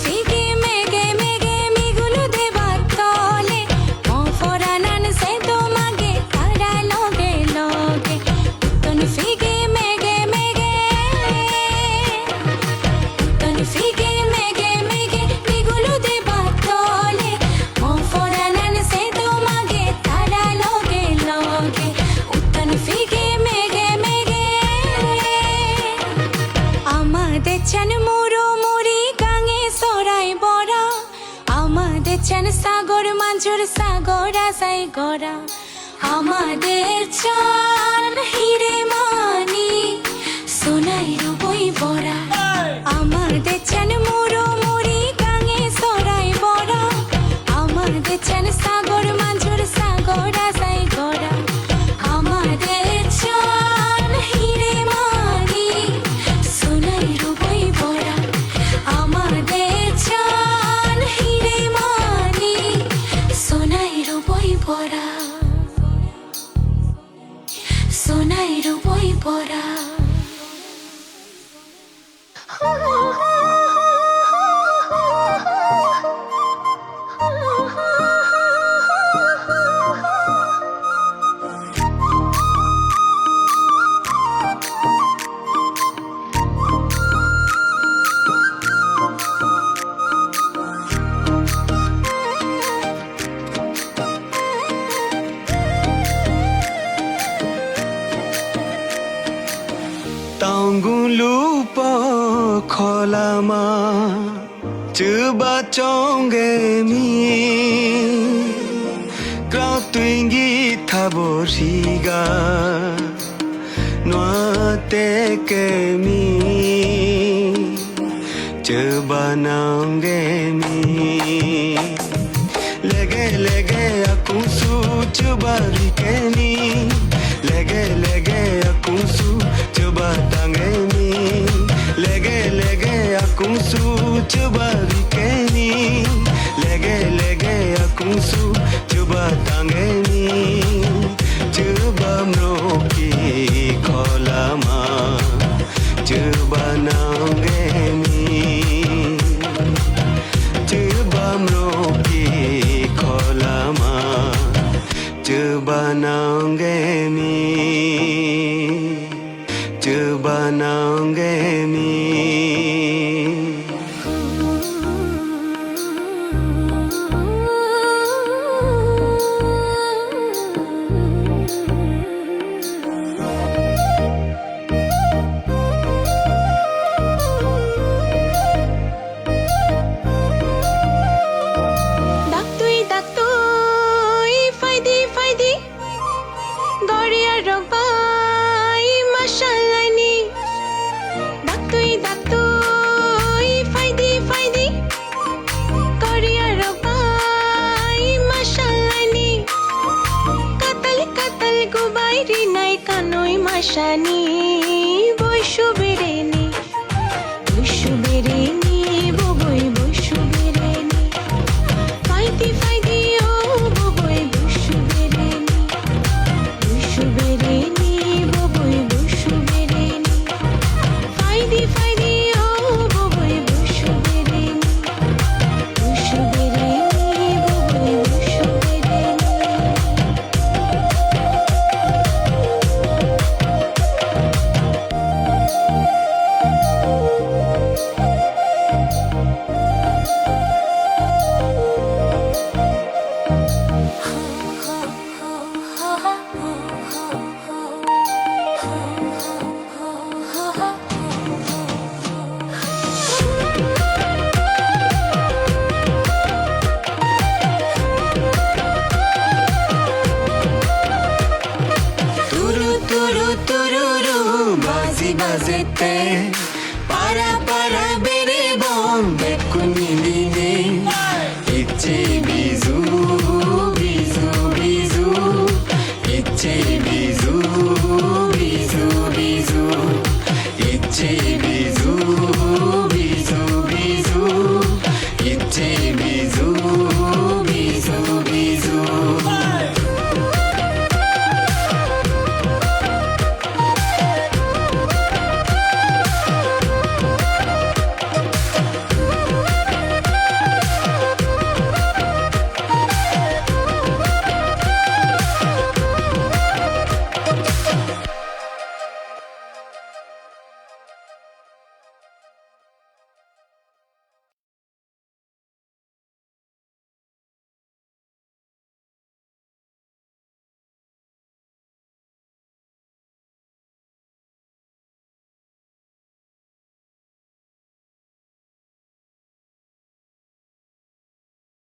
ফিকে মেগে মেগে মিগুলো দেবার তলে মফরানান সে তো মাগে তারা লগে লগে উতন ফিকে মেগে মেগে উতন ফিকে মেগে মেগে মিগুলো দেবার তলে মফরানান সে তো মাগে তারা লগে লগে উতন ফিকে মেগে মেগে আমাদের চান মুরো মুড়ি গাঙে সরাই বড়া আমাদের চান সাগর মাঝুর সাগর আসাই গড়া আমাদের চান হিরে মানি সোনাই রূপই বড়া আমাদের চান মুরো মুড়ি গাঙে সরাই বড়া আমাদের চান সাগর মাঝুর সাগর আসাই গড়া আমাদের চান হিরে মানি সোনাই রূপই বড়া আমাদের চান হিরে মানি সোনাই রূপই বড়া সোনাই রূপই বড়া Tangulupa kholama chuba chonge mi krau twingi thaboriga noate ke mi chuba nange mi lege lege akusu chuba rikeni lege lege akusu chuba tangeni lege lege akusu chuba rikeni lege lege akusu chuba tangeni chuba mroki kholama chuba nangeni chuba mroki kholama chuba nangeni chuba nangeni Daktui faidi faidi Goria robai mashalani Daktui faidi faidi Goria robai mashalani Katal katal gubairi nai kanoi mashani Boishu bereni boboi boishu bereni Faidi faidi oh boboi boishu bereni boboi boishu bereni Faidi faidi oh boboi boishu bereni boboi boishu bereni বাজেতে পারা পারা বেরে বম্বে কুনিলিনে ইচ্ছে বিজু বিজু বিজু ইচ্ছে বিজু বিজু বিজু ইচ্ছে